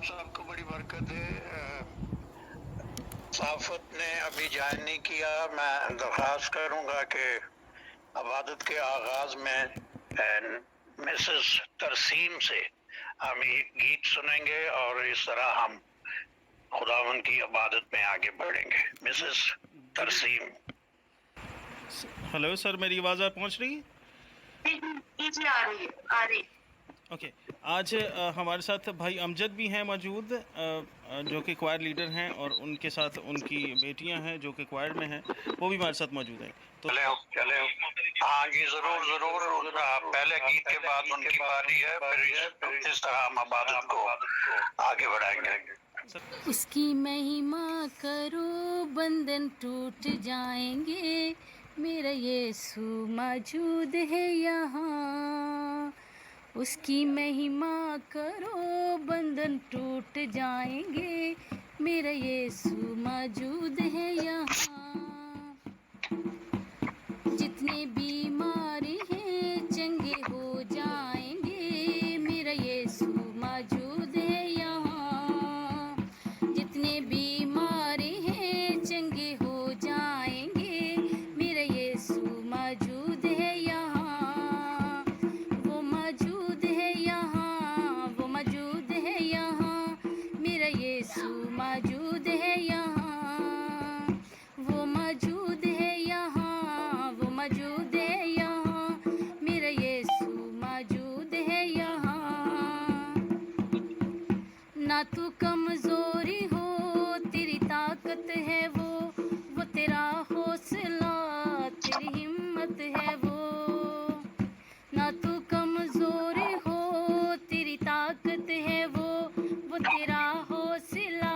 صاحب کو بڑی برکت ہے۔ صحافت نے ابھی جوائن نہیں کیا، میں درخواست کروں گا کہ عبادت کے آغاز میں مسز ترسیم سے ہم گیت سنیں گے اور اس طرح ہم خداوند کی عبادت میں آگے بڑھیں گے۔ مسز ترسیم۔ ہلو سر، میری آواز پہنچ رہی ہے؟ جی آ رہی۔ اوکے، آج ہمارے ساتھ بھائی امجد بھی ہیں موجود، جو کہ کوائر لیڈر ہیں، اور ان کے ساتھ ان کی بیٹیاں ہیں جو کہ کوائر میں ہیں، وہ بھی ہمارے ساتھ موجود ہیں۔ تو چلے ہاں جی، ضرور ضرور۔ پہلے گیت کے بعد ان کی باری ہے، پھر اس طرح ہم عبادت کو آگے بڑھائیں گے۔ اس کی مہما کرو بندھن ٹوٹ جائیں گے، میرا یسوع موجود ہے یہاں۔ اس کی مہما کرو بندھن ٹوٹ جائیں گے، میرا یسوع موجود ہے یہاں۔ جتنے بیماری ہیں چنگے ہو جائیں گے، میرا یسوع موجود ہے یہاں۔ جتنے بیماری ہیں چنگے ہو جائیں گے، میرا یسوع موجود ہے یہاں۔ وہ موجود ہے یہاں، وہ موجود ہے یہاں، میرا یسوع موجود ہے یہاں۔ وہ موجود ہے یہاں، وہ موجود ہے یہاں، میرا یسوع موجود ہے یہاں۔ نہ تو کمزوری ہو، تیری طاقت ہے وہ تیرا حوصلہ، تیری ہمت ہے وہ۔ نہ تو کمزوری ہو، تیری طاقت ہے وہ تیرا حوصلہ،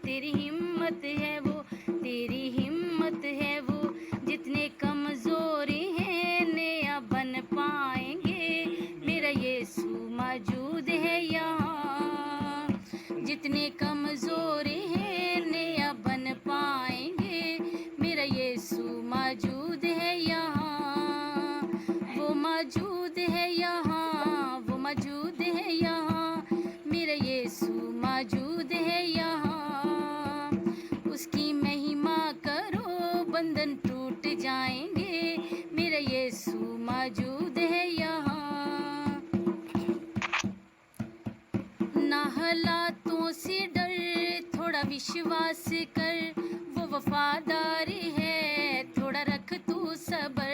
تیری ہمت ہے وہ، تیری ہمت ہے وہ۔ جتنے کمزوری ہیں نیا بن پائیں گے، میرا یسوع موجود ہے یہاں۔ جتنے کمزوری ہیں نیا بن پائیں گے، میرا یسوع موجود ہے یہاں۔ وہ موجود ہے یہاں، وہ موجود ہے یہاں، میرا یسوع موجود ہے یہاں۔ اس کی مہما کرو بندھن ٹوٹ جائیں گے، میرا یسوع موجود ہے یہاں۔ نہ حالاتوں سے ڈر، تھوڑا وشواس کر، وہ وفادار ہے، تھوڑا رکھ تو صبر۔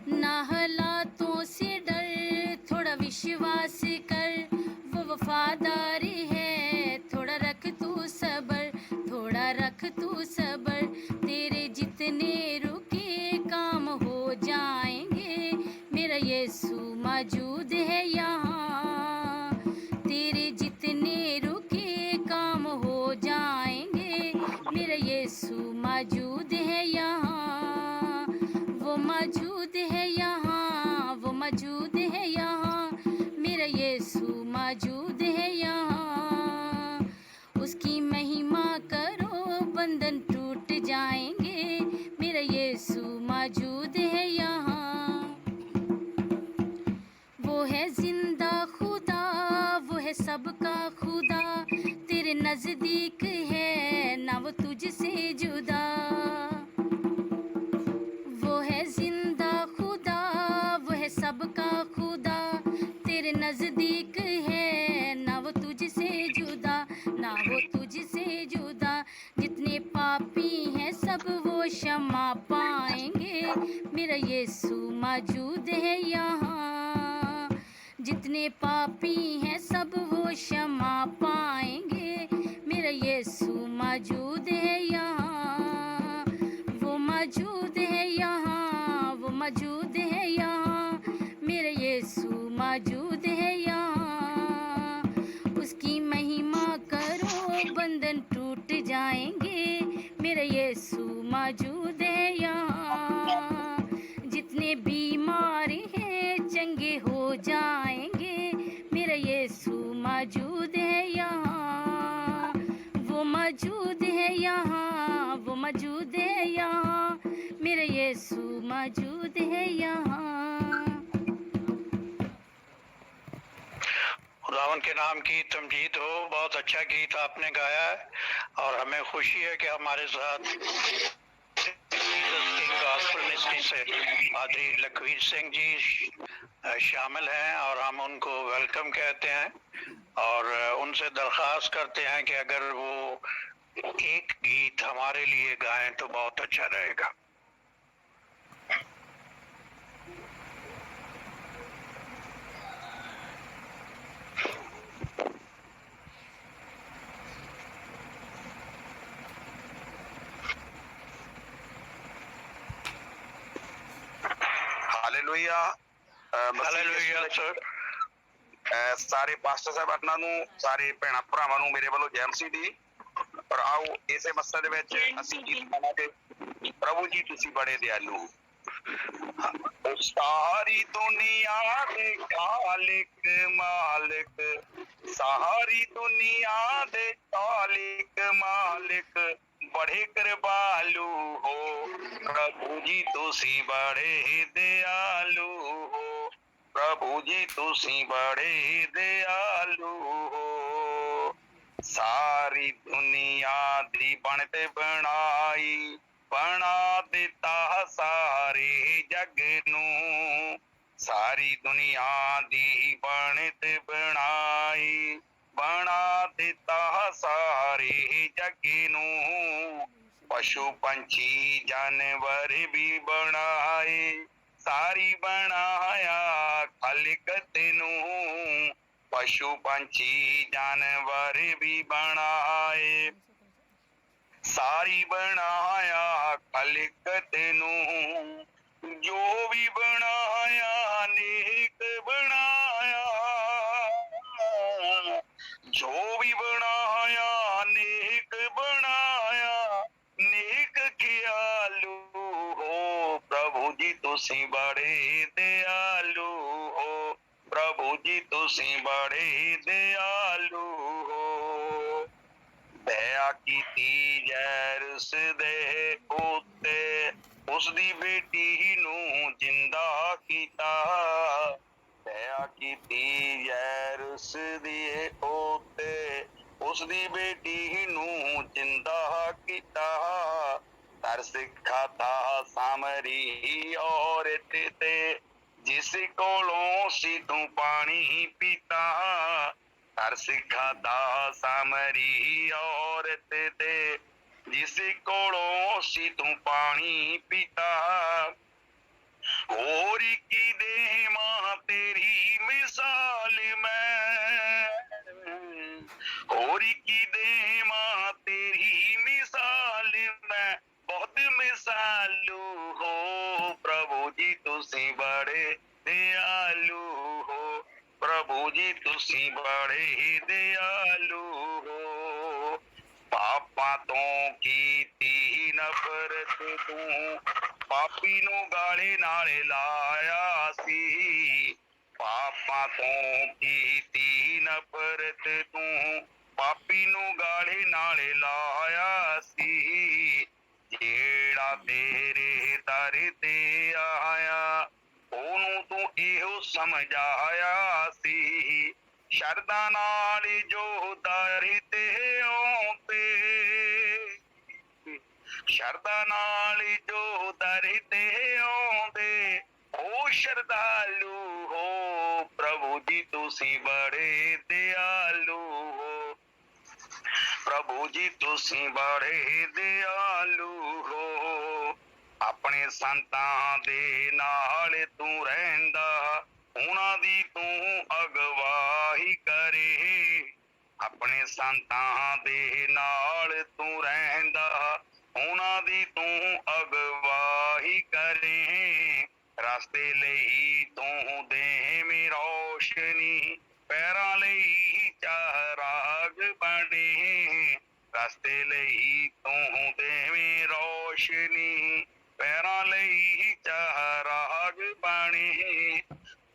نہ حالاتوں سے ڈر، تھوڑا وشواس کر، وہ وفادار ہے، تھوڑا رکھ تو صبر، تھوڑا رکھ تو صبر۔ تیرے جتنے رکے کام ہو جائیں گے، میرا یسوع موجود ہے یہاں۔ تیرے جتنے رکے کام ہو جائیں گے، میرا یسوع موجود ہے یہاں۔ وہ موجود ہے یہاں، وہ موجود ہے یہاں، میرا یسوع موجود ہے یہاں۔ اس کی مہما کرو بندھن ٹوٹ جائیں گے، میرا یسوع موجود ہے یہاں۔ وہ ہے زندہ خدا، وہ ہے سب کا خدا، تیرے نزدیک ہے نہ وہ تجھ سے جدا۔ وہ ہے زندہ خدا، وہ ہے سب کا خدا، تیرے نزدیک ہے نہ وہ تجھ سے جدا، نہ وہ تجھ سے جدا۔ جتنے پاپی ہیں سب وہ شمع پائیں گے، میرا یسوع موجود ہے یہاں۔ جتنے پاپی ہیں سب وہ شمع پائیں گے، میرا یسوع موجود ہے یہاں۔ وہ موجود ہے یہاں، وہ موجود ہے یہاں، میرا یسوع موجود ہے یہاں۔ اس کی مہما کرو بندھن ٹوٹ جائیں گے، میرا یسوع موجود ہے یہاں۔ جتنے بیماری ہیں چنگے ہو جائیں گے، میرا یسوع موجود ہے یہاں۔ وہ موجود ہے یہاں، وہ موجود ہے یہاں، میرا یسوع موجود ہے یہاں۔ خداوند उनके नाम की तमजीद हो। बहुत अच्छा गीत आपने गाया है और हमें खुशी है कि हमारे साथ गॉस्पेल मिनिस्ट्री से पादरी लखवीर सिंह जी शामिल हैं और हम उनको वेलकम कहते हैं और उनसे दरख्वास्त करते हैं कि अगर वो एक गीत हमारे लिए गाएं तो बहुत अच्छा रहेगा। Hallelujah hallelujah sir. ਸਾਰੇ ਪਾਸਟਰ ਸਾਹਿਬਾਨਾਂ ਨੂੰ, ਸਾਰੇ ਭੈਣਾਂ ਭਰਾਵਾਂ ਨੂੰ ਮੇਰੇ ਵੱਲੋਂ ਜੈ ਮਸੀਹ ਦੀ। ਔਰ ਆਓ ਇਸੇ ਮਸਲੇ ਦੇ ਵਿੱਚ ਅਸੀਂ ਗੀਤ ਗਾਵਾਂਗੇ, ਪ੍ਰਭੂ ਜੀ ਤੁਸੀਂ ਬੜੇ ਦਿਆਲੂ। ਉਹ ਸਾਰੀ ਦੁਨੀਆ ਦੇ ਖਾਲਿਕ ਮਾਲਿਕ, ਸਾਰੀ ਦੁਨੀਆ ਦੇ ਖਾਲਿਕ ਮਾਲਿਕ, बड़े कृपालु हो प्रभु जी तुसी बड़े दयालु हो, प्रभु जी तुसी बड़े दयालु हो। सारी दुनिया दी बनते बनाई, बना दिता सारे जग नू, सारी दुनिया दी बनते बनाई, बना दिता सारे जग नू। पशु पंछी जानवर भी बनाए, सारी बनाया खालिक तेनू। पशु पंछी जानवर भी बनाए, सारी बनाया खालिक तेनू। जो भी बनाया नेक बनाया, जो भी बनाया नेक बनाया, नेक ख्यालू हो प्रभु जी तुसी बड़े दयालु हो, प्रभु जी तुसी बड़े दयालु हो। दया कीती जैरस दे उत्ते, उसदी बेटी नू जिंदा कीता। दया कीती जैरस दे उत्ते, उसदी बेटी नू जिंदा कीता। तरस खाता सामरी औरत ते, जिस कोलों सी तू पानी पीता। तरस खाता सामरी औरत ते, जिस कोलों सी तू पानी पीता। और की दे मां तेरी मिसाल मैं, और की दे मां तेरी मिसाल मैं, बहुत मिसालू हो प्रभु जी तुसी बड़े दयालु हो, प्रभु जी तुसी बड़े दयालु हो। पापा तो कीती नफरत तू, पापी नू गाले नाले लाया सी। पापा तो कीती नफरत तू, पापी नू गाले नाले लाया सी। जेड़ा तेरे दर ते आया, ओनू तू इहो समझाया सी। शरदा नाल जो दर ते आउंदे, शरदा नाल जो दर ते आउंदे, ओ शरदालू हो प्रभु जी तुसी बड़े दयालु हो, प्रभु जी तुसी बड़े दयालु हो। अपने संतां दे नाल तू रहिंदा, उन्हां दी तू अगवाही करे। अपने संतां दे नाल तू रहिंदा, उन्हां दी तू अगवाही करे। रास्ते लई तू देवीं रोशनी, पैरां लई चराग बने। रास्ते लई तू देवीं रोशनी, पैरां लई चराग बने।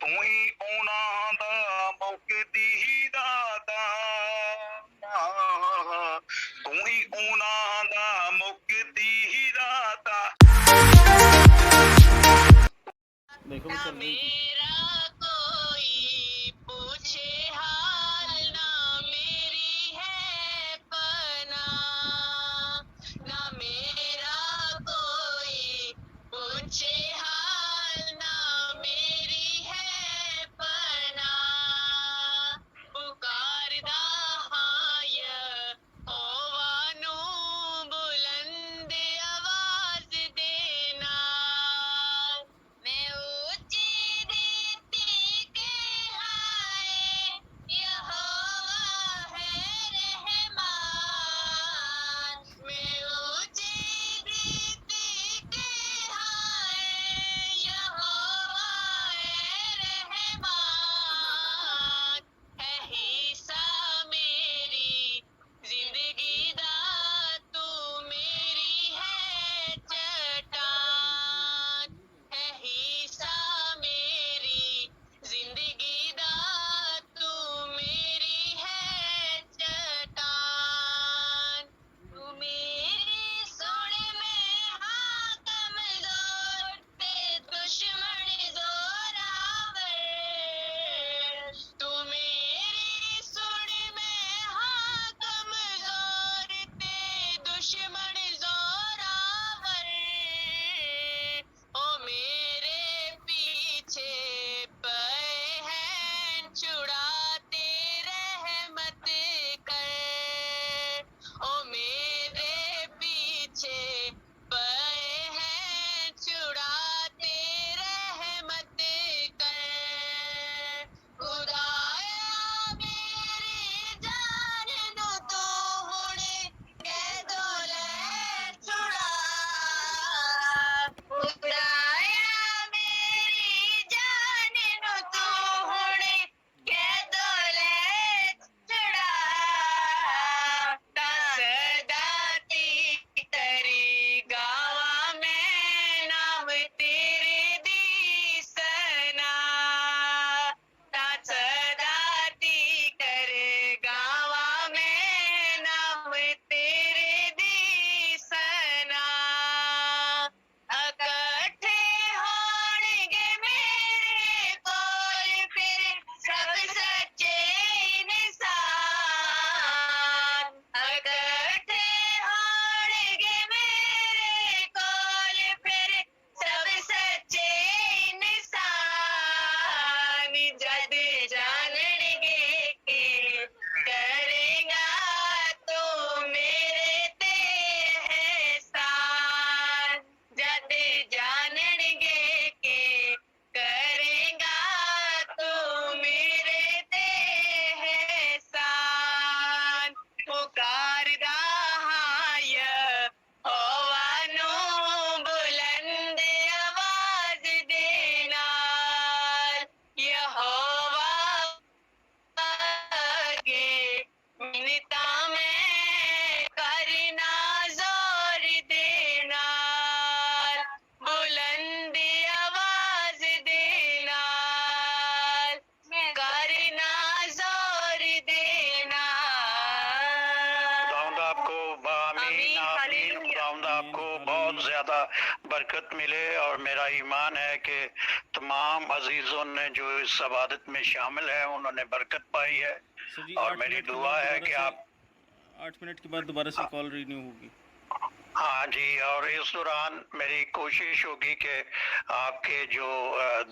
तू ही उन्हां दा मुक्ति दाता, तू ही उन्हां दा मुक्ति दाता। देखो मैं चल रही थी। मेरा कोई पूछे हाल ملے، اور میرا ایمان ہے کہ تمام عزیزوں نے جو اس عبادت میں شامل ہیں انہوں نے برکت پائی ہے، سر جی اور میری دعا ہے کہ آپ 8 منٹ کے بعد دوبارہ سے کال رینیو ہوگی. ہاں جی، اور اس دوران میری کوشش ہوگی کہ آپ کے جو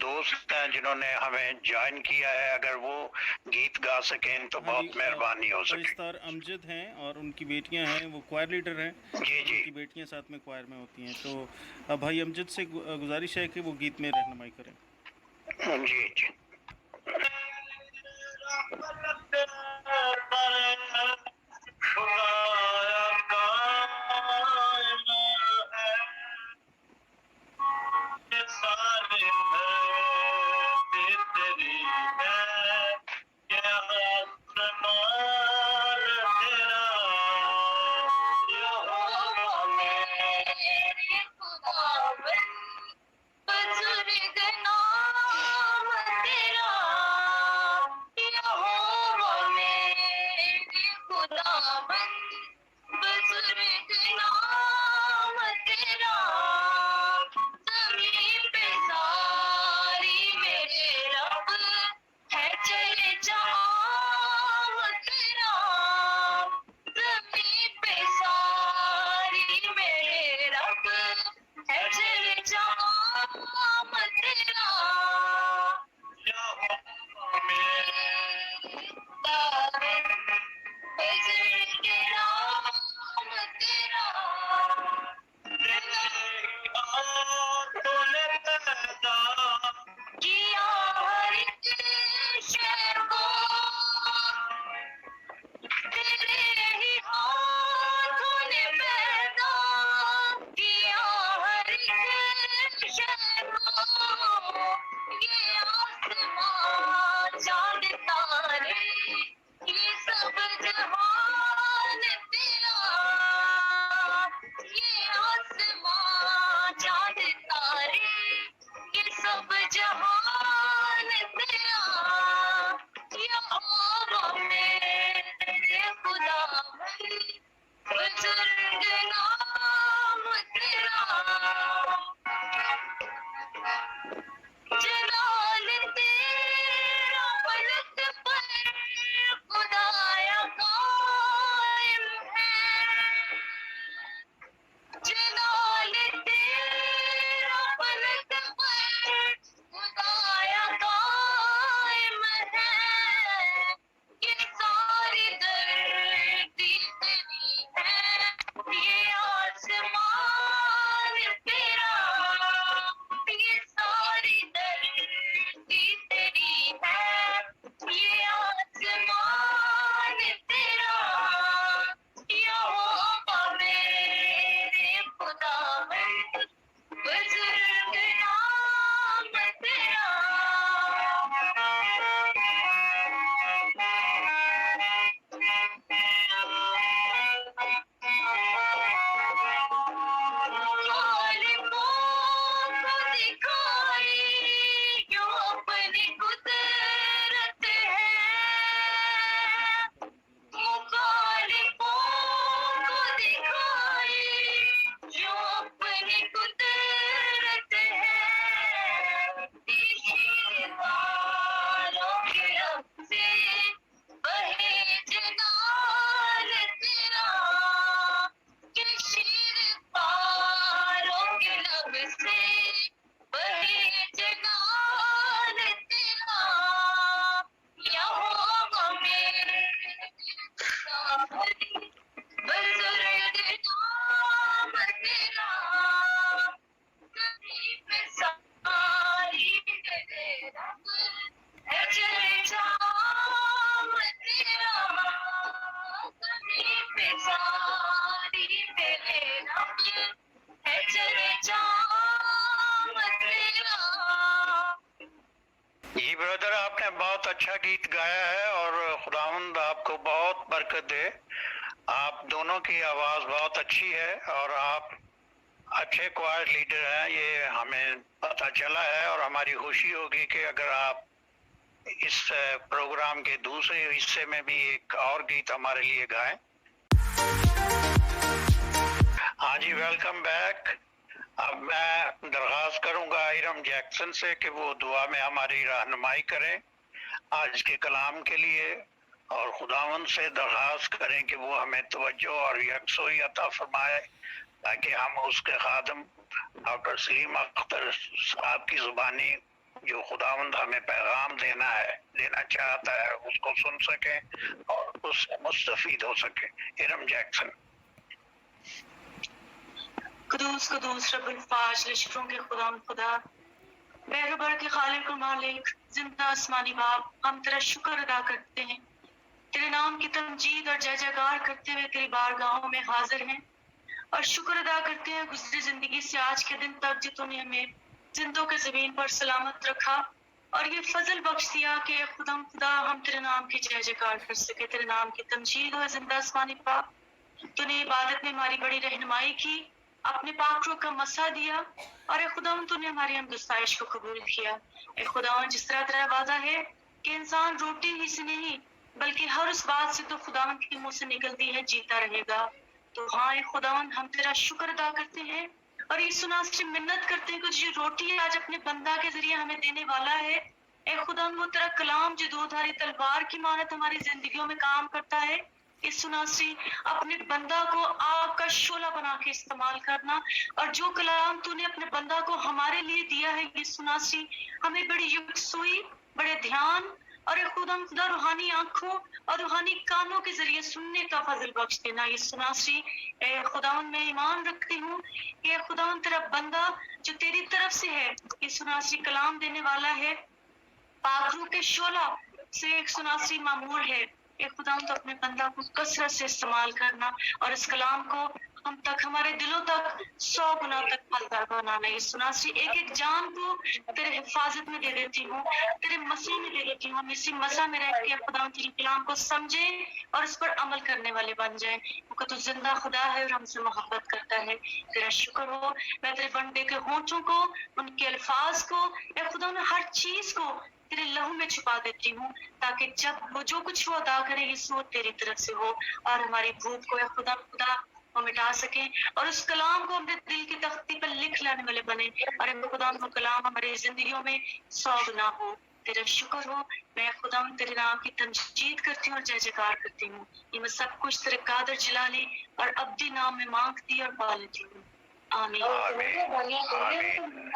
دوست ہیں جنہوں نے ہمیں جوائن کیا ہے، اگر وہ گیت گا سکیں تو بہت مہربانی ہو سکے. پرستار امجد ہیں اور ان کی بیٹیاں ہیں، وہ کوائر لیڈر ہیں. جی ان کی بیٹیاں ساتھ میں کوائر میں ہوتی ہیں، تو بھائی امجد سے گزارش ہے کہ وہ گیت میں رہنمائی کریں. جی جی. جی برادر، آپ نے بہت اچھا گیت گایا ہے، اور خداوند آپ کو بہت برکت دے. آپ دونوں کی آواز بہت اچھی ہے، اور آپ اچھے کوائر لیڈر ہیں، یہ ہمیں پتہ چلا ہے، اور ہماری خوشی ہوگی کہ اگر آپ اس پروگرام کے دوسرے حصے میں بھی ایک اور گیت ہمارے لیے گائیں. ہاں جی، ویلکم بیک. اب میں درخواست کروں گا ارم جیکسن سے کہ وہ دعا میں ہماری رہنمائی کریں آج کے کلام کے لیے، اور خداوند سے درخواست کریں کہ وہ ہمیں توجہ اور یکسوئی عطا فرمائے تاکہ ہم اس کے خادم ڈاکٹر سلیم اختر صاحب کی زبانی جو خداوند ہمیں پیغام دینا چاہتا ہے اس کو سن سکیں اور اس سے مستفید ہو سکیں۔ ارم جیکسن۔ قدوس قدوس رب الفاج، لشکروں کے خدا بحر بر کے خالق و مالک، زندہ آسمانی باپ، ہم تیرا شکر ادا کرتے ہیں، تیرے نام کی تمجید اور جے جیکار کرتے ہوئے تیری بارگاہوں میں حاضر ہیں، اور شکر ادا کرتے ہیں گزری زندگی سے آج کے دن تک جو تو نے ہمیں زندوں کے زمین پر سلامت رکھا اور یہ فضل بخش دیا کہ خدا ہم تیرے نام کی جے جیکار کر سکے، تیرے نام کی تمجید ہو زندہ آسمانی باپ۔ تو نے عبادت میں ہماری بڑی رہنمائی کی، اپنے پاک روح کا مسا دیا، اور اے خداوند تو نے ہماری ہم گستاخش کو قبول کیا۔ اے خداوند جس طرح تیرا وعدہ ہے کہ انسان روٹی ہی سے نہیں بلکہ ہر اس بات سے تو خداوند کے منہ سے نکلتی ہے جیتا رہے گا، تو ہاں اے خداوند ہم تیرا شکر ادا کرتے ہیں اور یہ سنا سے منت کرتے ہیں کہ جو روٹی آج اپنے بندہ کے ذریعے ہمیں دینے والا ہے، اے خداوند وہ تیرا کلام جو دو دھاری تلوار کی مانت ہماری زندگیوں میں کام کرتا ہے، اس سناسی اپنے بندہ کو آگ کا شعلہ بنا کے استعمال کرنا، اور جو کلام تو نے اپنے بندہ کو ہمارے لیے دیا ہے یہ سناسی ہمیں بڑی یکسوئی، بڑے دھیان اور اے خدا روحانی آنکھوں اور روحانی کانوں کے ذریعے سننے کا فضل بخش دینا۔ یہ سناسی اے خداوند میں ایمان رکھتی ہوں کہ اے خداوند تیرا بندہ جو تیری طرف سے ہے، یہ سناسی کلام دینے والا ہے، پاک روح کے شعلہ سے ایک سناسی معمور ہے، اے خدا تو اپنے بندہ کو کثرت سے استعمال کرنا اور اس کلام کو ہم تک ہمارے دلوں تک 100 گنا تک پھلدار بنانا۔ یہ سناسی ایک جان کو تیرے حفاظت میں دے دیتی ہوں، تیرے مسیح میں دے دیتی ہوں، ہم اسی مسیح میں رہ کے خدا تیرے کلام کو سمجھیں اور اس پر عمل کرنے والے بن جائیں، کیونکہ تو زندہ خدا ہے اور ہم سے محبت کرتا ہے۔ تیرا شکر ہو، میں تیرے بندے کے ہونٹوں کو، ان کے الفاظ کو، اے خدا میں ہر چیز کو تیرے لہو میں چھپا دیتی ہوں تاکہ جب وہ جو کچھ وہ ادا کرے یہ سو تیری طرف سے ہو اور ہماری بھوک کو اے خدا وہ مٹا سکیں اور اس کلام کو اپنے دل کی تختی پر لکھ لانے والے بنے، اور اے خدا وہ کلام ہماری زندگیوں میں 100 گنا ہو۔ تیرا شکر ہو، میں خدا تیرے نام کی تمجید کرتی ہوں اور جے جیکار کرتی ہوں، یہ میں سب کچھ تیرے قادر جلالی اور ابدی نام میں مانگتی اور پا لیتی ہوں، آمین۔ آمین۔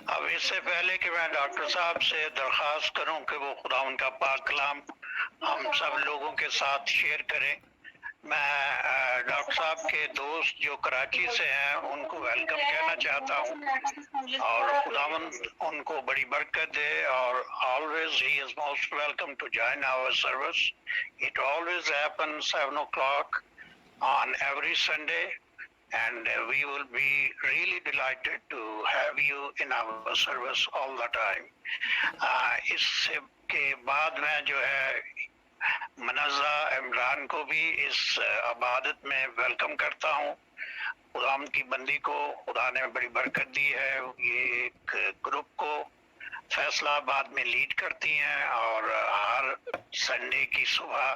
اب اس سے پہلے کہ میں ڈاکٹر صاحب سے درخواست کروں کہ وہ خدا ان کا پاک کلام ہم سب لوگوں کے ساتھ شیئر کریں، میں ڈاکٹر صاحب کے دوست جو کراچی سے ہیں ان کو ویلکم کہنا چاہتا ہوں، اور خداوند ان کو بڑی برکت دے، اور always he is most welcome to join our service. It always happens 7 o'clock on every Sunday, and we will be really delighted to have you in our service all the time. اس کے بعد میں جو ہے منزہ عمران کو بھی اس عبادت میں welcome کرتا ہوں۔ خدا کی بندی کو خدا نے بڑی برکت دی ہے، یہ ایک گروپ کو فیصلہ آباد میں لیڈ کرتی ہیں، اور ہر سنڈے کی صبح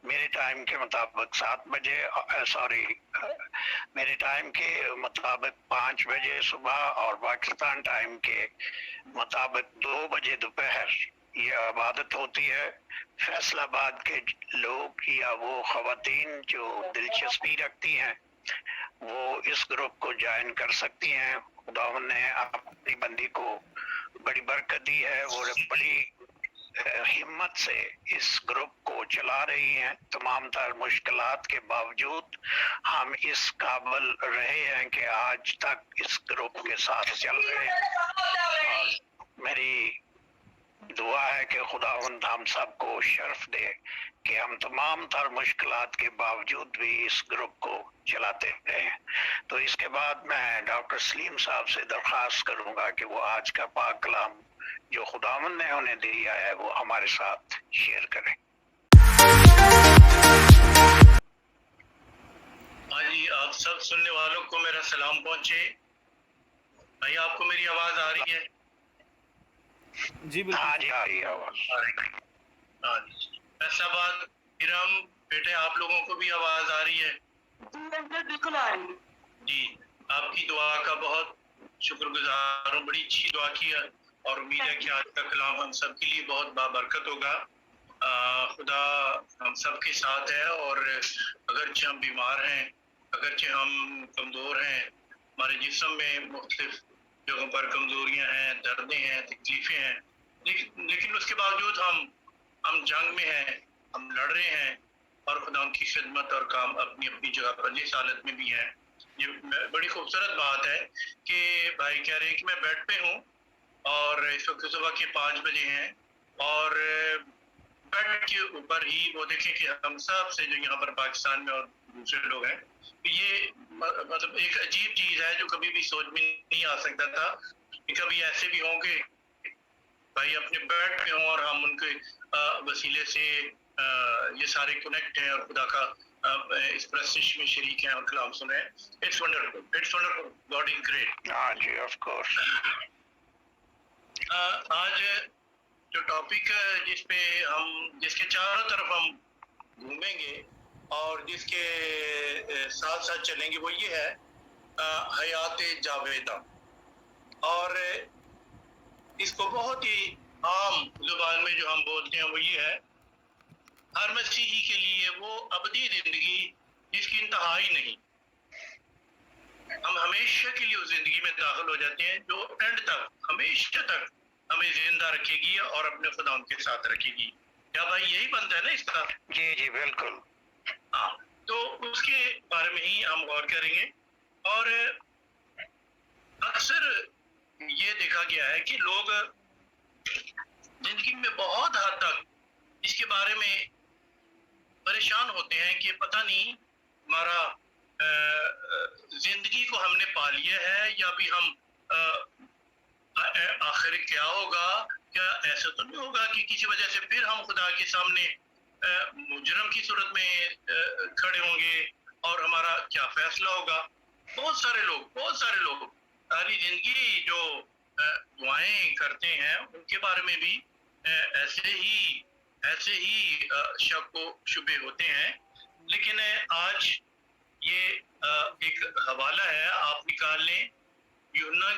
میرے ٹائم کے مطابق 7 بجے، میرے ٹائم کے مطابق 5 بجے صبح، اور پاکستان ٹائم کے مطابق 2 بجے دوپہر یہ عبادت ہوتی ہے۔ فیصل آباد کے لوگ یا وہ خواتین جو دلچسپی رکھتی ہیں وہ اس گروپ کو جوائن کر سکتی ہیں۔ خداوند نے اپنی بندی کو بڑی برکت دی ہے، وہ بڑی ہمت سے اس گروپ کو چلا رہی ہیں، تمام تر مشکلات کے باوجود ہم اس قابل رہے ہیں کہ آج تک اس گروپ کے ساتھ چل رہے ہیں، اور میری دعا ہے کہ خداوند ہم سب کو شرف دے کہ ہم تمام تر مشکلات کے باوجود بھی اس گروپ کو چلاتے رہیں۔ تو اس کے بعد میں ڈاکٹر سلیم صاحب سے درخواست کروں گا کہ وہ آج کا پاک کلام جو خداوند نے انہیں دیا ہے وہ ہمارے ساتھ شیئر کریں۔ ہاں جی، آپ سب سننے والوں کو میرا سلام پہنچے۔ بھائی آپ کو میری آواز آ رہی ہے؟ جی بالکل۔ ہاں جی، آ رہی ہے آواز۔ ہاں جی، فیصل آباد ارم بیٹے آپ لوگوں کو بھی آواز آ رہی ہے؟ بالکل آ رہی ہے۔ جی، آپ کی دعا کا بہت شکر گزار ہوں. بڑی اچھی دعا کی ہے اور امید ہے کہ آج کا کلام ہم سب کے لیے بہت بابرکت ہوگا. خدا ہم سب کے ساتھ ہے اور اگرچہ ہم بیمار ہیں, اگرچہ ہم کمزور ہیں, ہمارے جسم میں مختلف جگہوں پر کمزوریاں ہیں, دردیں ہیں, تکلیفیں ہیں, لیکن اس کے باوجود ہم جنگ میں ہیں, ہم لڑ رہے ہیں اور خدا ان کی خدمت اور کام اپنی اپنی جگہ پر جس حالت میں بھی ہیں. یہ بڑی خوبصورت بات ہے کہ بھائی کہہ رہے ہیں کہ میں بیڈ پہ ہوں اور اس وقت صبح کے 5 بجے ہیں اور بیڈ کے اوپر ہی وہ دیکھیں کہ ہم سب سے جو یہاں پر پاکستان میں اور دوسرے لوگ ہیں, یہ مطلب ایک عجیب چیز ہے جو کبھی بھی سوچ میں نہیں آ سکتا تھا کہ کبھی ایسے بھی ہوں کہ بھائی اپنے بیڈ پہ ہوں اور ہم ان کے وسیلے سے یہ سارے کنیکٹ ہیں اور خدا کا اس پرستش میں شریک ہیں اور کلام سنیں. It's wonderful, it's wonderful, God is great. ہاں جی, آف کورس. آج جو ٹاپک جس کے چاروں طرف ہم گھومیں گے اور جس کے ساتھ ساتھ چلیں گے وہ یہ ہے حیات جاویدہ, اور اس کو بہت ہی عام زبان میں جو ہم بولتے ہیں وہ یہ ہے ہر مسیحی کے لیے وہ ابدی زندگی جس کی انتہا ہی نہیں. ہم ہمیشہ کے لیے اس زندگی میں داخل ہو جاتے ہیں جو اینڈ تک ہمیشہ تک ہمیں زندہ رکھے گی اور اپنے خدا ان کے ساتھ رکھے گی. کیا بھائی یہی بنتا ہے نا اس کا؟ جی جی بالکل. ہاں, تو اس کے بارے میں ہی ہم غور کریں گے. اور اکثر یہ دیکھا گیا ہے کہ لوگ زندگی میں بہت حد تک اس کے بارے میں پریشان ہوتے ہیں کہ پتہ نہیں ہمارا زندگی کو ہم نے پا لیا ہے یا بھی ہم آخر کیا ہوگا, کیا ایسا تو نہیں ہوگا کہ کسی وجہ سے پھر ہم خدا کے سامنے مجرم کی صورت میں کھڑے ہوں گے اور ہمارا کیا فیصلہ ہوگا. بہت سارے لوگ ساری زندگی جو دعائیں کرتے ہیں ان کے بارے میں بھی ایسے ہی شک و شبے ہوتے ہیں. لیکن آج یہ ایک حوالہ ہے, آپ نکال لیں یوحنا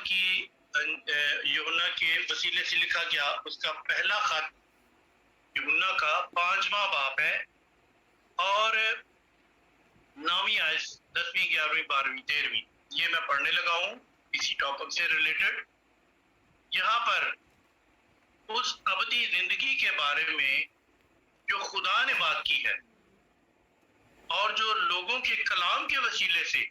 کے وسیلے سے لکھا گیا اس کا پہلا خط, یوحنا کا 5واں باب ہے اور 9ویں آیت 10ویں 11ویں 12ویں 13ویں, یہ میں پڑھنے لگا ہوں اسی ٹاپک سے ریلیٹڈ. یہاں پر اس ابدی زندگی کے بارے میں جو خدا نے بات کی ہے اور جو لوگوں کے کلام کے وسیلے سے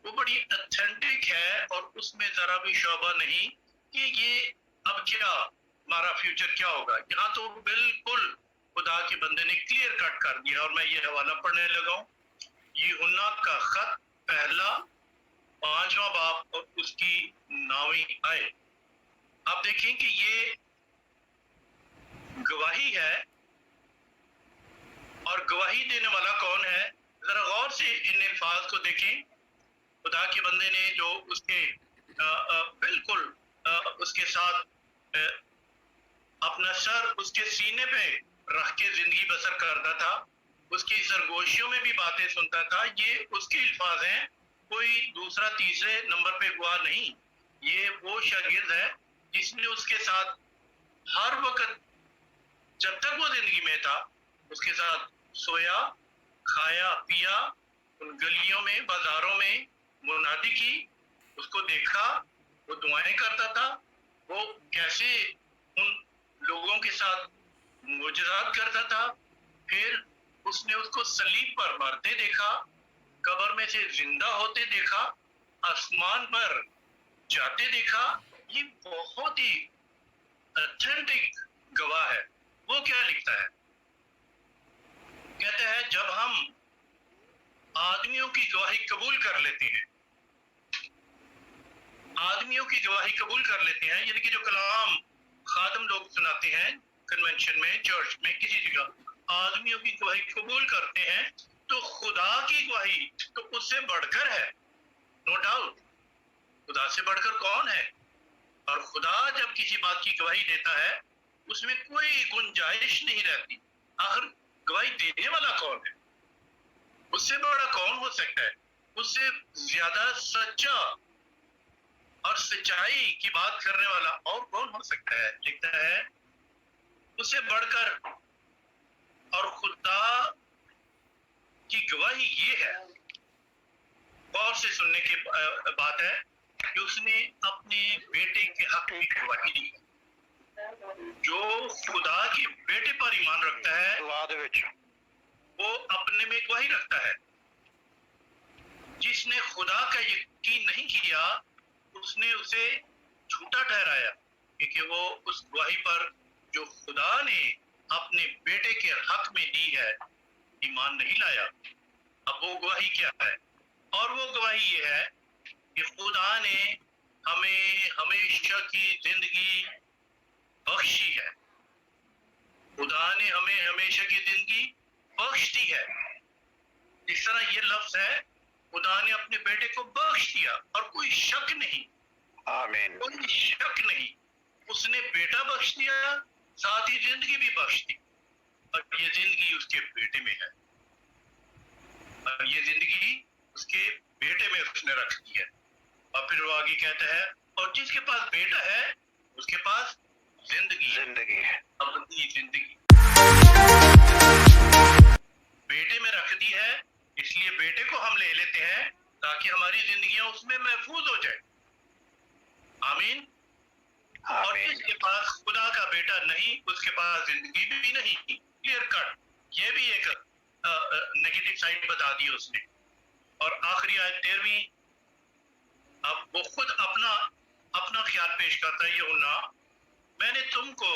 وہ بڑی اتھینٹک ہے اور اس میں ذرا بھی شعبہ نہیں کہ یہ اب کیا ہمارا فیوچر کیا ہوگا. یہاں تو بالکل خدا کے بندے نے کلیئر کٹ کر دیا اور میں یہ حوالہ پڑھنے لگا ہوں. یوحنا کا خط پہلا 5واں باب اور اس کی 9ویں آیت. آپ دیکھیں کہ یہ گواہی ہے اور گواہی دینے والا کون ہے. ذرا غور سے ان الفاظ کو دیکھیں. خدا کے بندے نے جو اس کے بالکل اس کے ساتھ اپنا سر اس کے سینے پہ رکھ کے زندگی بسر کرتا تھا, اس کی سرگوشیوں میں بھی باتیں سنتا تھا. یہ اس کے الفاظ ہیں, کوئی دوسرا تیسرے نمبر پہ گواہ نہیں. یہ وہ شاگرد ہے جس نے اس کے ساتھ ہر وقت جب تک وہ زندگی میں تھا اس کے ساتھ سویا, کھایا, پیا, ان گلیوں میں بازاروں میں منادی کی, اس کو دیکھا, وہ دعائیں کرتا تھا, وہ کیسے ان لوگوں کے ساتھ معجزات کرتا تھا. پھر اس نے اس کو صلیب پر مرتے دیکھا, قبر میں سے زندہ ہوتے دیکھا, آسمان پر جاتے دیکھا. یہ بہت ہی اتھینٹک گواہ ہے. وہ کیا لکھتا ہے؟ کہتا ہے جب ہم آدمیوں کی گواہی قبول کر لیتے ہیں, آدمیوں کی گواہی قبول کر لیتے ہیں, یعنی کہ جو کلام خادم لوگ سناتے ہیں کنونشن میں, چرچ میں, کسی جگہ آدمیوں کی گواہی قبول کرتے ہیں تو خدا کی گواہی تو اس سے بڑھ کر ہے. نو ڈاؤٹ, خدا سے بڑھ کر کون ہے؟ اور خدا جب کسی بات کی گواہی دیتا ہے اس میں کوئی گنجائش نہیں رہتی. آخر گواہی دینے والا کون ہے؟ اس سے بڑا کون ہو سکتا ہے؟ उससे ज्यादा सच्चा और सच्चाई की बात करने वाला और कौन हो सकता है? लिखता है उससे बढ़कर, और खुदा की गवाही ये है, गौर से सुनने की बात है कि उसने अपने बेटे के हक में गवाही दी। जो खुदा के बेटे पर ईमान रखता है दुआ दे विच वो अपने में गवाही रखता है। जिसने खुदा का यकीन नहीं किया उसने उसे झूठा ठहराया, क्योंकि वो उस गवाही पर जो खुदा ने अपने बेटे के हक में दी है ईमान नहीं लाया। अब वो गवाही क्या है? और वो गवाही ये है कि खुदा ने हमें हमेशा की जिंदगी बख्शी है। खुदा ने हमें हमेशा की जिंदगी बख्श दी है। इस तरह ये लफ्ज है, खुदा ने अपने बेटे को बख्श दिया, और कोई शक नहीं, आमीन कोई शक नहीं, उसने बेटा बख्श दिया, साथ ही जिंदगी भी बख्श दी, और ये जिंदगी उसके बेटे में है, और ये जिंदगी उसके बेटे में उसने रख दी है। और फिर वो आगे कहता है, और जिसके पास बेटा है उसके पास जिंदगी है, जिंदगी है। अपनी जिंदगी बेटे में रख दी है, इसलिए बेटे को हम ले लेते हैं ताकि हमारी जिंदगियां उसमें महफूज हो जाए। आमीन। और आमीन जिसके पास खुदा का बेटा नहीं उसके पास जिंदगी भी नहीं। क्लियर कट, ये भी एक नेगेटिव साइड बता दी उसने। और आखिरी आयत 13वीं, अब वो खुद अपना ख्याल पेश करता है, यूहन्ना, मैंने तुमको,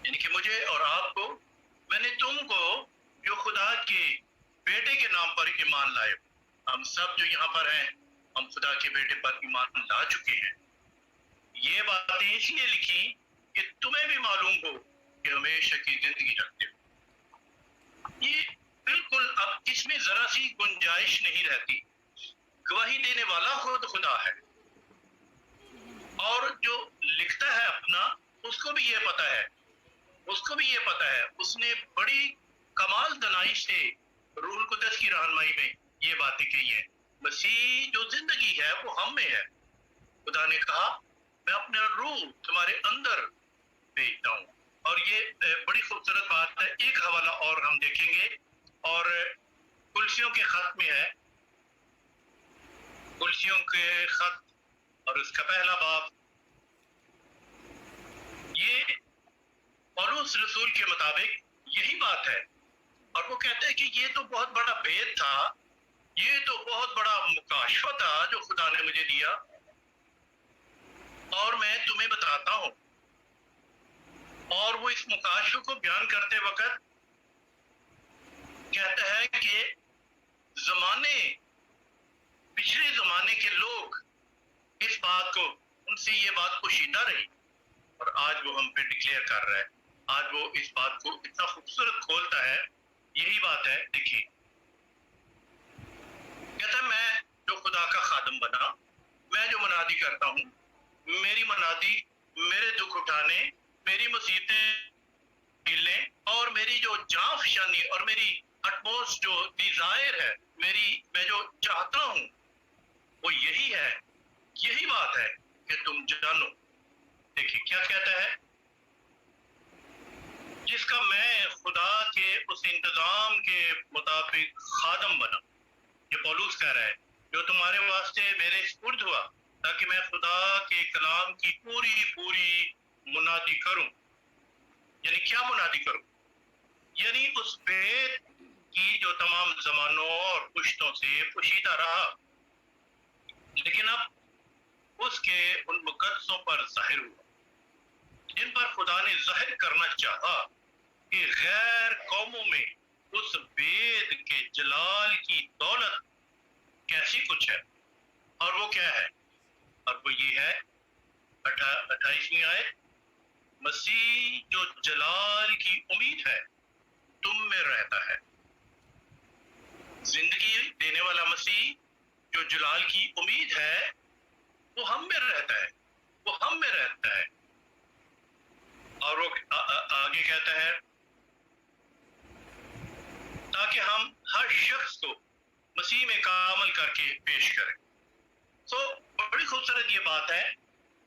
यानी कि मुझे और आपको, मैंने तुमको जो खुदा के बेटे के नाम पर ईमान लाए, हम सब जो यहाँ पर हैं हम खुदा के बेटे पर ईमान ला चुके हैं। ये बातें इसलिए लिखी कि तुम्हें भी मालूम हो कि हमेशा की जिंदगी रखते हो। ये बिल्कुल अब इसमें जरा सी गुंजाइश नहीं रहती। गवाही देने वाला खुद खुदा है, और जो लिखता है अपना उसको भी ये पता है, उसको भी ये पता है, उसने बड़ी कमाल दनाई से रूह कुदस की रहनुमाई में ये बातें कही है। मसीह जो जिंदगी है वो हम में है। खुदा ने कहा मैं अपना रूह तुम्हारे अंदर भेजता हूँ। और ये बड़ी खूबसूरत बात है। एक हवाला और हम देखेंगे, और कुलसियों के खत में है, कुलसियों के खत और उसका पहला बाब। ये पौलुस रसूल के मुताबिक यही बात है, और वो कहते हैं कि ये तो बहुत बड़ा भेद था, ये तो बहुत बड़ा मुकाशवा था जो खुदा ने मुझे दिया, और मैं तुम्हें बताता हूं। और वो इस मुकाशवे को बयान करते वक्त कहता है कि पिछले जमाने के लोग इस बात को, उनसे ये बात पोशीदा रही, और आज वो हम पे डिक्लेयर कर रहा है। आज वो इस बात को इतना खूबसूरत खोलता है। यही बात है, देखिए, कहता है मैं जो खुदा का खादम बना, मैं जो मनादी करता हूँ, मेरी मनादी मेरे दुख उठाने, मेरी मुसीबतें झेलने, और मेरी जो जांफशानी और मेरी अटमोस्ट जो डिजायर है, मैं जो चाहता हूँ वो यही है, यही बात है कि तुम जानो। देखिए क्या कहता है, जिसका मैं खुदा के उस इंतजाम के मुताबिक खादम बना। ये पौलुस कह रहा है, जो तुम्हारे वास्ते मेरे सुपुर्द हुआ, ताकि मैं खुदा के कलाम की पूरी मुनादी करूं। यानी क्या मुनादी करूं? यानी उस भेद की जो तमाम जमानों और पुश्तों से पोशीदा रहा, लेकिन अब उसके उन मुकद्दसों पर जाहिर हुआ, जिन पर खुदा ने जाहिर करना चाहा कि गैर कौमों में उस भेद के जलाल की दौलत कैसी कुछ है। और वो क्या है? और वो ये है 28वीं आयत, मसीह जो जलाल की उम्मीद है तुम में रहता है। जिंदगी देने वाला मसीह जो जलाल की उम्मीद है वो हम में रहता है, वो हम में रहता है। और वो आगे कहता है, ताकि हम हर शख्स को मसीह में कामल करके पेश करें। तो बड़ी खूबसूरत ये बात है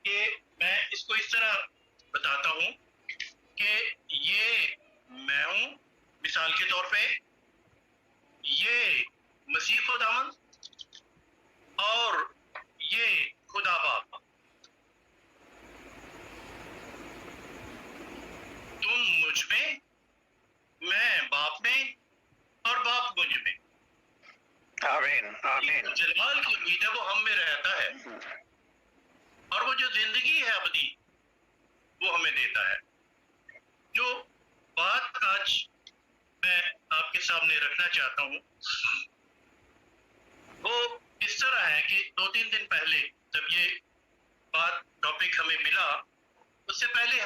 कि मैं इसको इस तरह बताता हूँ कि ये मैं हूँ, मिसाल के तौर पे ये मसीह खुदावंद और ये खुदा बाप। तुम मुझ में, मैं बाप में और बाप मुझ में। आमीन आमीन। जलाल की उम्मीद है वो हम में रहता है और वो जो जिंदगी है अबदी वो हमें देता है। जो बात आज मैं आपके सामने रखना चाहता हूँ वो इस तरह है कि 2-3 दिन पहले जब ये बात टॉपिक हमें मिला, उससे पहले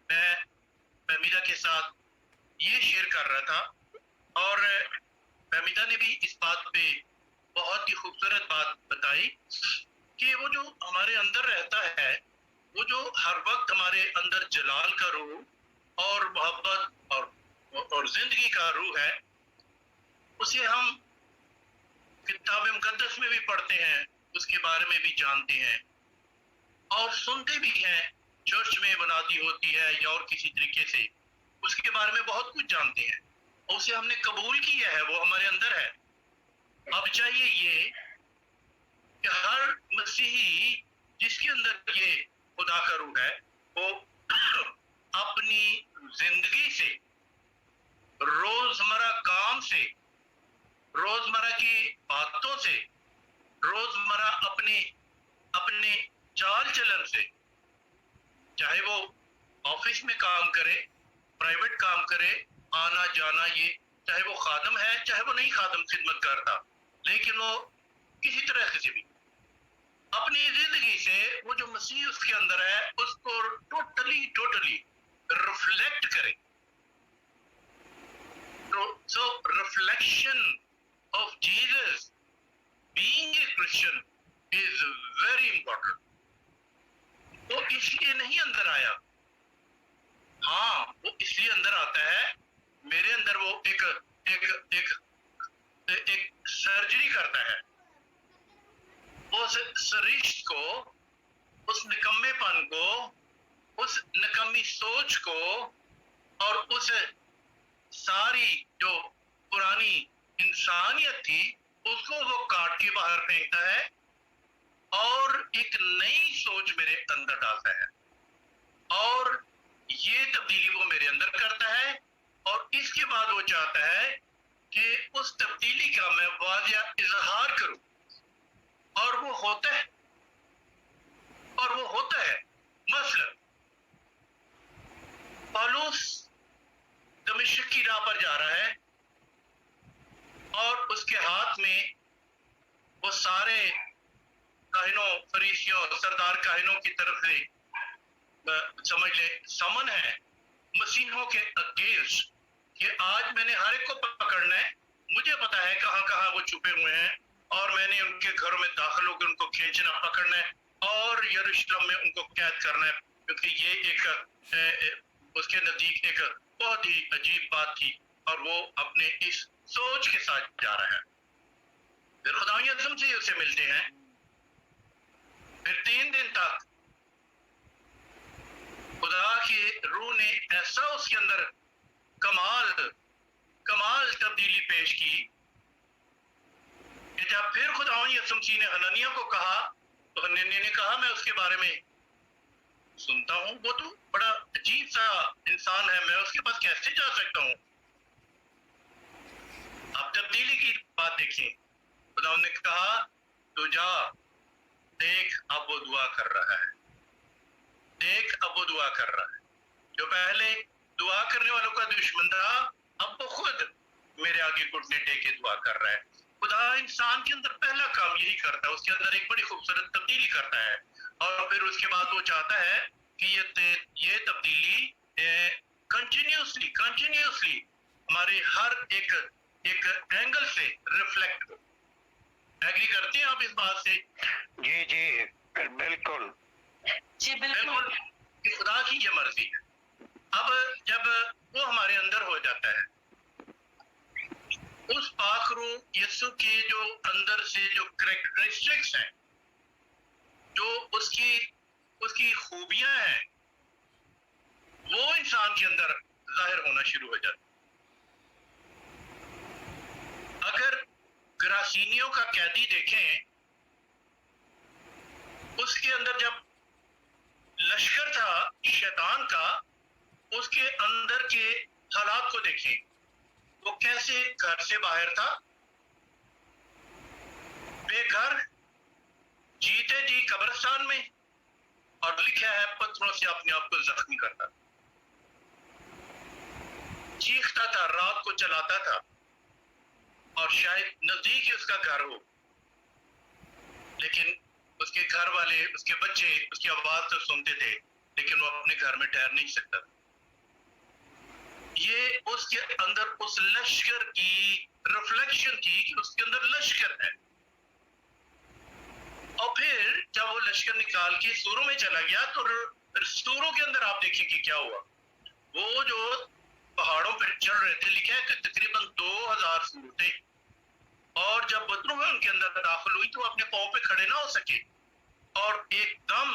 मैं फहमीदा के साथ ये शेयर कर रहा था और फहमीदा ने भी इस बात पे बहुत ही खूबसूरत बात बताई कि वो जो हमारे अंदर रहता है, वो जो हर वक्त हमारे अंदर जलाल का रूह और मोहब्बत और जिंदगी का रूह है, उसे हम किताब मुकद्दस में भी पढ़ते हैं, उसके बारे में भी जानते हैं और सुनते भी हैं। चर्च में बनाती होती है या और किसी तरीके से उसके बारे में बहुत कुछ जानते हैं और उसे हमने कबूल किया है, वो हमारे अंदर है। अब चाहिए ये कि हर मसीही जिसके अंदर ये खुदा का रूह है वो अपनी जिंदगी से, रोजमर्रा काम से, रोजमर्रा की बातों से, रोजमर्रा अपने चाल चलन से, चाहे वो ऑफिस में काम करे, प्राइवेट काम करे, आना जाना, ये चाहे वो खादम है चाहे वो नहीं खादम खिदमत करता, लेकिन वो किसी तरह से भी अपनी जिंदगी से वो जो मसीह उसके अंदर है उसको टोटली रिफ्लेक्ट करे। So reflection of Jesus being a Christian is very important. वो इसलिए नहीं अंदर आया, हाँ वो इसलिए अंदर आता है, मेरे अंदर वो एक सर्जरी करता है उस सरिश्त को, उस निकम्मेपन को, उस निकम्मी सोच को और उस सारी जो पुरानी इंसानियत थी उसको वो काट के बाहर फेंकता है और एक नई सोच मेरे अंदर डालता है और ये तब्दीली वो मेरे अंदर करता है और इसके बाद वो चाहता है कि उस तब्दीली का मैं वाज़िया इजहार करूं और वो होता है मसलन पौलुस दमिश्क की राह पर जा रहा है और उसके हाथ में वो सारे काहिनों, फरीसियों, सरदार काहिनों की तरफ से समझ ले समन है मसीहों के अगेंस्ट कि आज मैंने हर एक को पकड़ना है, मुझे पता है कहाँ कहाँ वो छुपे हुए हैं और मैंने उनके घरों में दाखिल होकर उनको खींचना, पकड़ना है और यरूशलेम में उनको कैद करना है, क्योंकि ये एक उसके नजदीक एक बहुत ही अजीब बात थी और वो अपने इस सोच के साथ जा रहा है। फिर खुदावंद यीशु से उसे मिलते हैं, फिर 3 दिन तक खुदा की रूह ने ऐसा उसके अंदर कमाल तब्दीली पेश की कि जब फिर खुदावंद यीशु मसीह ने हननिया को कहा तो हननिया ने कहा मैं उसके बारे में सुनता हूँ, वो तो बड़ा अजीब सा इंसान है, मैं उसके पास कैसे जा सकता हूँ। आप तब्दीली की बात देखिए, खुदावंद ने कहा तू जा, देख अब वो दुआ कर रहा है, देख अब वो दुआ कर रहा है। जो पहले दुआ करने वालों का दुश्मन था अब वो खुद मेरे आगे घुटने टेके दुआ कर रहा है। खुदा इंसान के अंदर पहला काम यही करता है, उसके अंदर एक बड़ी खूबसूरत तब्दीली करता है और फिर उसके बाद वो चाहता है कि ये तब्दीली कंटिन्यूसली हमारे हर एक एंगल से रिफ्लेक्ट हो। एग्री करते हैं आप इस बात से? जी बिल्कुल जी बिल्कुल। खुदा की ये मर्जी है। अब जब वो हमारे अंदर हो जाता है उस पाक रूह यीशु के जो अंदर से जो कैरेक्टरिस्टिक्स हैं, जो उसकी खूबियां हैं, वो इंसान के अंदर जाहिर होना शुरू हो जाता। अगर ग्रासीनियों का कैदी देखें, उसके अंदर जब लश्कर था शैतान का, उसके अंदर के हालात को देखें, वो कैसे घर से बाहर था, बेघर, जीते जी कब्रिस्तान में, और लिखा है पत्थरों से अपने आप को जख्मी करता, चीखता था, रात को चलाता था, और शायद नजदीक ही उसका घर हो, लेकिन उसके घर वाले, उसके बच्चे उसकी आवाज तो सुनते थे, लेकिन वो अपने घर में ठहर नहीं सकता। ये उसके अंदर उस लश्कर की रिफ्लेक्शन थी कि उसके अंदर लश्कर है। और फिर जब वो लश्कर निकाल के सूरों में चला गया, तो सूरों के अंदर आप देखिए कि क्या हुआ। वो जो पहाड़ों पर चढ़ रहे थे, लिखा है कि तकरीबन 2000 सूर थे, और जब बदरू में उनके अंदर दाखिल हुई तो अपने पांव पे खड़े ना हो सके, और एकदम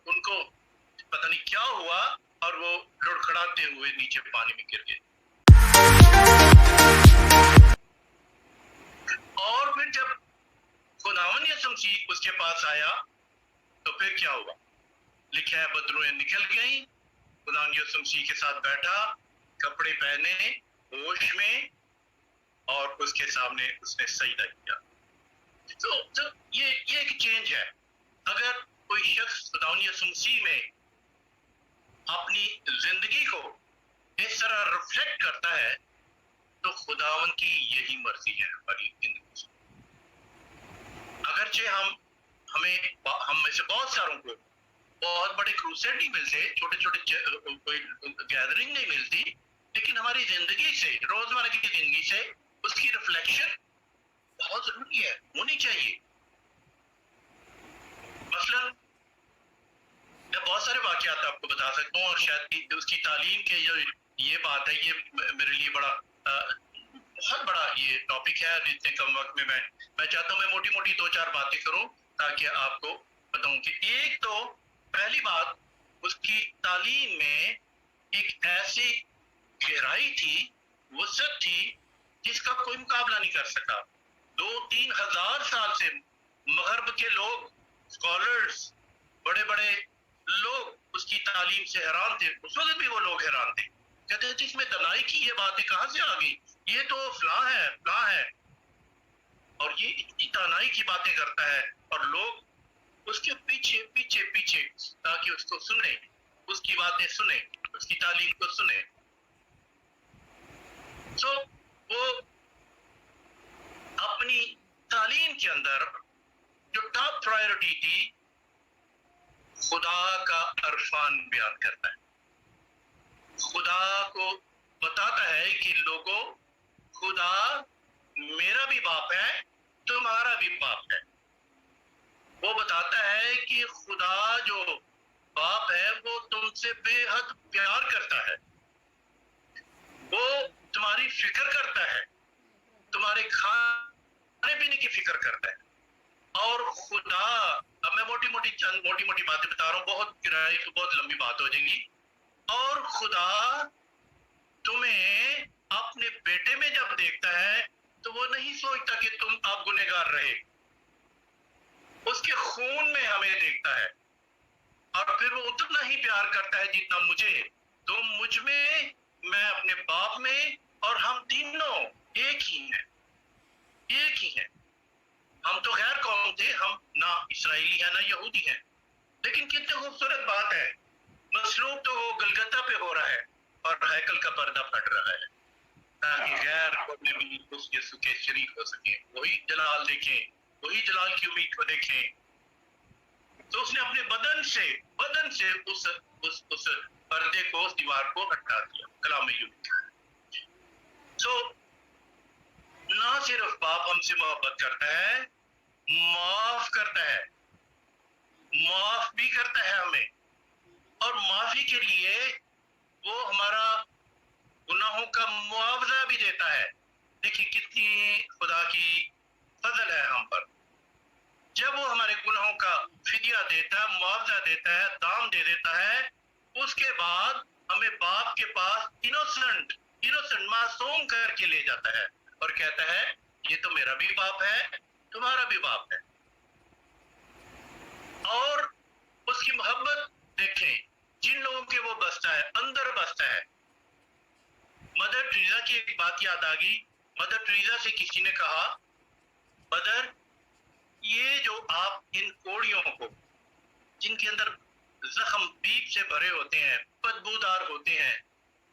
उनको पता नहीं क्या हुआ, और वो लड़खड़ाते हुए नीचे पानी में गिर गए। और फिर जब खुदावन यीशु मसीह उसके पास आया तो फिर क्या हुआ, लिखा है बदरूएं निकल गई, खुदावन यीशु मसीह के साथ बैठा, कपड़े पहने, होश में, और उसके सामने उसने सजदा किया। तो ये एक चेंज है। अगर कोई शख्स खुदावन यीशु मसीह में अपनी जिंदगी को इस तरह रिफ्लेक्ट करता है, तो खुदावन की यही मर्जी है हमारी जिंदगी से। अगरचे हम में से बहुत सारों को बहुत बड़े क्रूसेड नहीं मिलते, छोटे छोटे कोई गैदरिंग नहीं मिलती, लेकिन हमारी जिंदगी से, रोजमर्रा की जिंदगी से उसकी रिफ्लेक्शन बहुत जरूरी है, होनी चाहिए। मसलन मैं बहुत सारे वाकयात आपको बता सकता हूँ, और शायद उसकी तालीम के ये बात है, ये मेरे लिए बहुत बड़ा ये टॉपिक है। इतने कम वक्त में मैं चाहता हूँ मैं मोटी मोटी 2-4 बातें करूँ, ताकि आपको बताऊं कि एक तो पहली बात, उसकी तालीम में एक ऐसी गहराई थी, वसअत थी, जिसका कोई मुकाबला नहीं कर सका। 2-3 हजार साल से मगरब के लोग, स्कॉलर्स, बड़े बड़े लोग उसकी तालीम से हैरान थे। उस वक्त भी वो लोग हैरान थे, कहते थे इसमें दनाई की ये बातें कहां से आ गई, ये तो फलां है, और ये इतनी दनाई की बातें करता है, और लोग उसके पीछे पीछे पीछे, ताकि उसको सुने, उसकी बातें सुने, उसकी तालीम को सुने। तो वो अपनी तालीम के अंदर जो टॉप प्रायोरिटी थी, खुदा का अरफान बयान करता है, खुदा को बताता है कि लोगों, खुदा मेरा भी बाप है, तुम्हारा भी बाप है। वो बताता है कि खुदा जो बाप है वो तुमसे बेहद प्यार करता है, वो तुम्हारी फिक्र करता है, तुम्हारे खाने पीने की फिक्र करता है। और खुदा, अब मैं मोटी मोटी बातें बता रहा हूँ, बहुत किराए तो बहुत लंबी बात हो जाएगी। और खुदा तुम्हें अपने बेटे में जब देखता है तो वो नहीं सोचता कि तुम आप गुनहगार रहे, उसके खून में हमें देखता है, और फिर वो उतना ही प्यार करता है जितना मुझे, तुम मुझ में, मैं अपने बाप में, और हम तीनों एक ही हैं, एक ही हैं। हम तो गैर कौम थे, हम ना इस्राएली हैं ना यहूदी हैं, लेकिन कितनी खूबसूरत बात है, मसलूब तो वो गलगता पे हो रहा है और हैकल का पर्दा फट रहा है, ताकि गैर कौमें भी उस यीशु के शरीक हो सके, वही जलाल देखें, वही जलाल की उम्मीद को देखें। तो उसने अपने बदन से उस पर्दे को, उस दीवार को हटा दिया। कलाम में यूं लिखा है। तो ना सिर्फ बाप हमसे मोहब्बत करता है, माफ करता है, माफ भी करता है हमें, और माफी के लिए वो हमारा गुनाहों का मुआवजा भी देता है। देखिए कितनी खुदा की फजल है हम पर। जब वो हमारे गुनाहों का फिदिया देता है, मुआवजा देता है, दाम दे देता है, उसके बाद हमें बाप के पास इनोसेंट मासूम करके ले जाता है और कहता है ये तो मेरा भी बाप है, तुम्हारा भी बाप है। और उसकी मोहब्बत देखें, जिन लोगों के वो बसता है, अंदर बसता है। मदर टेरेसा की एक बात याद आ गई। मदर टेरेसा से किसी ने कहा, मदर ये जो आप इन कोड़ियों को, जिनके अंदर जख्म पीप से भरे होते हैं, बदबूदार होते हैं,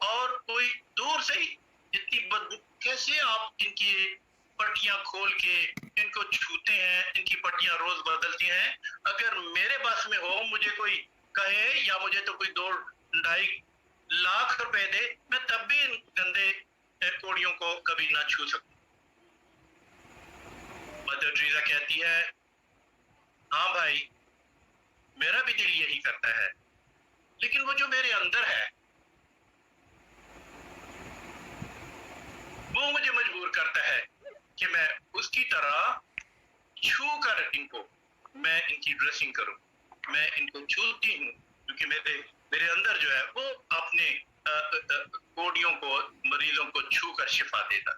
और कोई दूर से ही इतनी बदबू, कैसे आप इनकी पट्टियां खोल के इनको छूते हैं, इनकी पट्टियां रोज बदलती हैं? अगर मेरे बस में हो, मुझे कोई कहे या मुझे तो कोई 2-2.5 लाख रुपए दे, मैं तब भी इन गंदे कोड़ियों को कभी ना छू सकूं। मदर टेरेसा कहती है, हाँ भाई, मेरा भी दिल यही करता है, लेकिन वो जो मेरे अंदर है वो मुझे मजबूर करता है कि मैं उसकी तरह छू कर इनको, मैं इनकी ड्रेसिंग करूं। मैं इनको छूती हूँ क्योंकि मेरे अंदर जो है वो अपने कोड़ियों को, मरीजों को छू कर शिफा देता।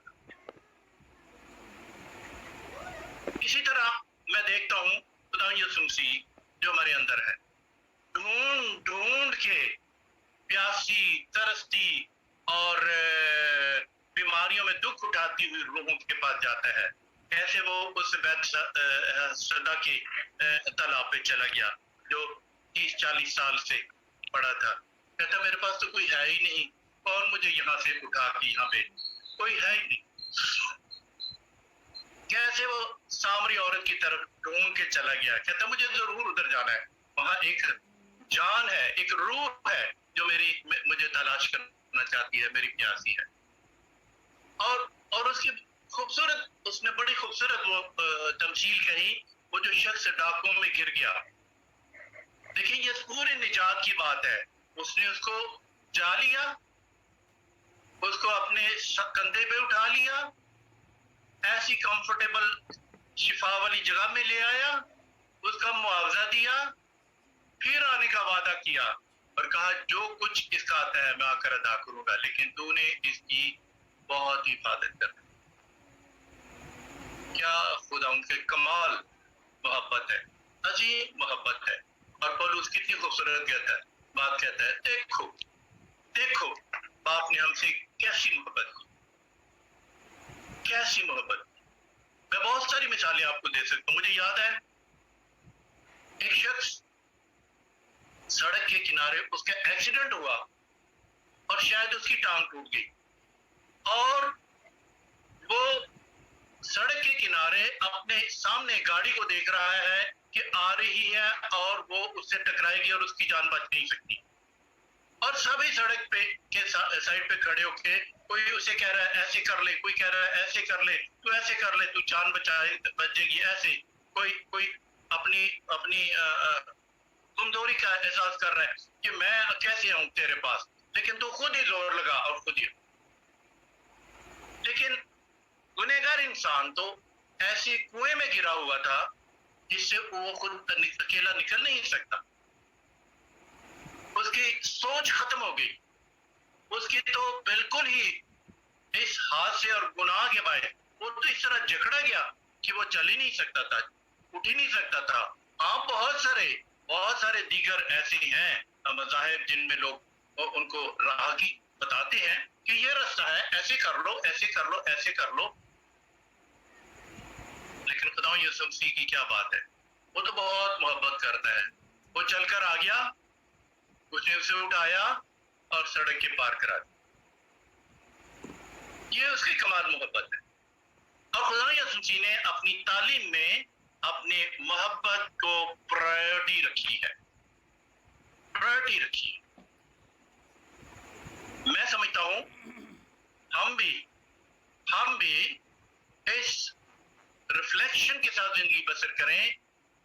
इसी तरह मैं देखता हूँ खुदा यीशु मसीह जो हमारे अंदर है, ढूंढ ढूंढ के प्यासी, तरसती और बीमारियों में दुख उठाती हुई रूहों के पास जाता है। कैसे वो उस बैतसदा के तालाब पे चला गया जो 30-40 साल से पड़ा था। कहता मेरे पास तो कोई है ही नहीं, कौन मुझे यहाँ से उठा के, यहाँ पे कोई है ही नहीं। कैसे वो सामरी औरत की तरफ ढूंढ के चला गया, कहता मुझे जरूर उधर जाना है, वहां एक जान है, एक रूह है जो मुझे तलाश करना चाहती है, मेरी प्यासी है। और उसकी खूबसूरत, उसने बड़ी खूबसूरत वो तमसील कही, वो जो शख्स डाकुओं में गिर गया। देखिए ये पूरे निजात की बात है। उसने उसको जा लिया, उसको अपने कंधे पे उठा लिया, ऐसी कंफर्टेबल शिफा वाली जगह में ले आया, उसका मुआवजा दिया, फिर आने का वादा किया और कहा जो कुछ इसका आता है मैं आकर अदा करूंगा, लेकिन तूने इसकी बहुत हिफाजत कर। क्या खुदा उनके कमाल मोहब्बत है, अजीब मोहब्बत है। और पौलुस कितनी खूबसूरत बात कहता है, देखो देखो बाप ने हमसे कैसी मोहब्बत की, कैसी मोहब्बत। मैं बहुत सारी मिसालें आपको दे सकता हूँ। मुझे याद है एक शख्स सड़क के किनारे, उसका एक्सीडेंट हुआ और शायद उसकी टांग टूट गई, और वो सड़क के किनारे अपने सामने गाड़ी को देख रहा है कि आ रही है और वो उससे टकराएगी और उसकी जान बच नहीं सकती। और सभी सड़क पे के साइड पे खड़े होके, कोई उसे कह रहा है ऐसे कर ले, कोई कह रहा है ऐसे कर ले, तू ऐसे कर ले, तू जान बच जाएगी, ऐसे। कोई अपनी कमजोरी का एहसास कर रहा है कि मैं कैसे आऊं तेरे पास, लेकिन तू खुद ही जोर लगा और खुद ही। लेकिन गुनहगार इंसान तो ऐसे कुएं में गिरा हुआ था जिससे वो खुद अकेला निकल नहीं सकता। उसकी सोच खत्म हो गई, उसकी तो बिल्कुल ही इस हादसे और गुनाह के बाद वो तो इस तरह जकड़ा गया कि वो चल ही नहीं सकता था, उठ ही नहीं सकता था। हाँ, बहुत सारे दीगर ऐसे हैं मज़ाहिब जिनमें लोग उनको राह की बताते हैं कि ये रास्ता है, ऐसे कर लो, ऐसे कर लो, ऐसे कर लो। लेकिन खुदा यीशु मसीह की क्या बात है, वो तो बहुत मोहब्बत करता है। वो चलकर आ गया, उसने उसे उठाया और सड़क के पार करा दिया। ये उसकी कमाल मोहब्बत है। और खुदा यीशु मसीह ने अपनी तालीम में अपने मोहब्बत को प्रायोरिटी रखी है, प्रायोरिटी रखी है। मैं समझता हूं हम भी इस रिफ्लेक्शन के साथ जिंदगी बसर करें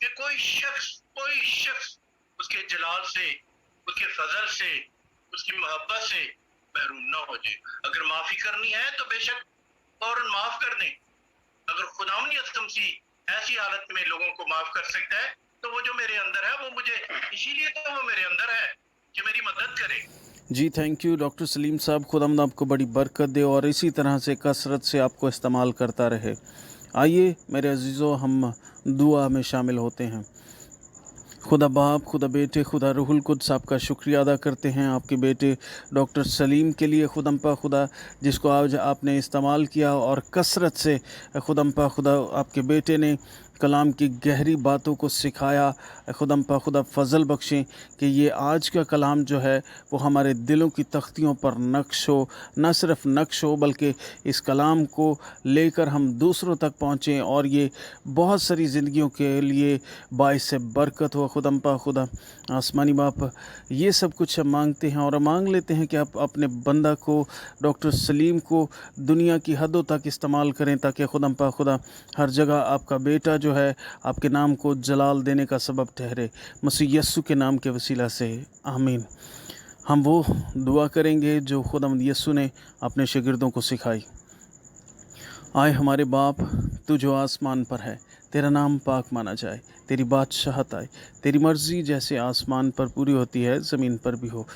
कि कोई शख्स उसके जलाल से, उसके फजल से, उसकी मोहब्बत से महरूम ना हो जाए। अगर माफ़ी करनी है तो बेशक फौरन माफ़ कर दें। अगर खुदावंद यसु मसीह ऐसी हालत में लोगों को माफ़ कर सकता है तो वो जो मेरे अंदर है वो मुझे, इसीलिए तो वो मेरे अंदर है कि मेरी मदद करे। जी थैंक यू डॉक्टर सलीम साहब, खुदावंद आपको बड़ी बरकत दे और इसी तरह से कसरत से आपको इस्तेमाल करता रहे। आइए मेरे अजीज़ों, हम दुआ में शामिल होते हैं। खुदा बाप, खुदा बेटे, खुदा रूहुल कुद्स आपका शुक्रिया अदा करते हैं आपके बेटे डॉक्टर सलीम के लिए खुदम्पा खुदा, जिसको आज आपने इस्तेमाल किया और कसरत से खुदम्पा खुदा आपके बेटे ने कलाम की गहरी बातों को सिखाया। खुदम्पा खुदा फ़ज़ल बख्शें कि ये आज का कलाम जो है वो हमारे दिलों की तख्तियों पर नक्श हो, न सिर्फ नक्श हो बल्कि इस कलाम को लेकर हम दूसरों तक पहुँचें और ये बहुत सारी ज़िंदगियों के लिए बाइस बरकत हो। खुदम्पा खुदा आसमानी बाप, ये सब कुछ हम मांगते हैं और मांग लेते हैं कि आप अपने बंदा को, डॉक्टर सलीम को दुनिया की हदों तक इस्तेमाल करें, ताकि खुदम्पा खुदा हर जगह आपका बेटा जो है आपके नाम को जलाल देने का सबब ठहरे। मसीह यस्सु के नाम के वसीला से आमीन। हम वो दुआ करेंगे जो खुदावंद यस्सु ने अपने शागिर्दों को सिखाई। आए हमारे बाप, तू जो आसमान पर है, तेरा नाम पाक माना जाए, तेरी बादशाहत आए, तेरी मर्ज़ी जैसे आसमान पर पूरी होती है ज़मीन पर भी हो।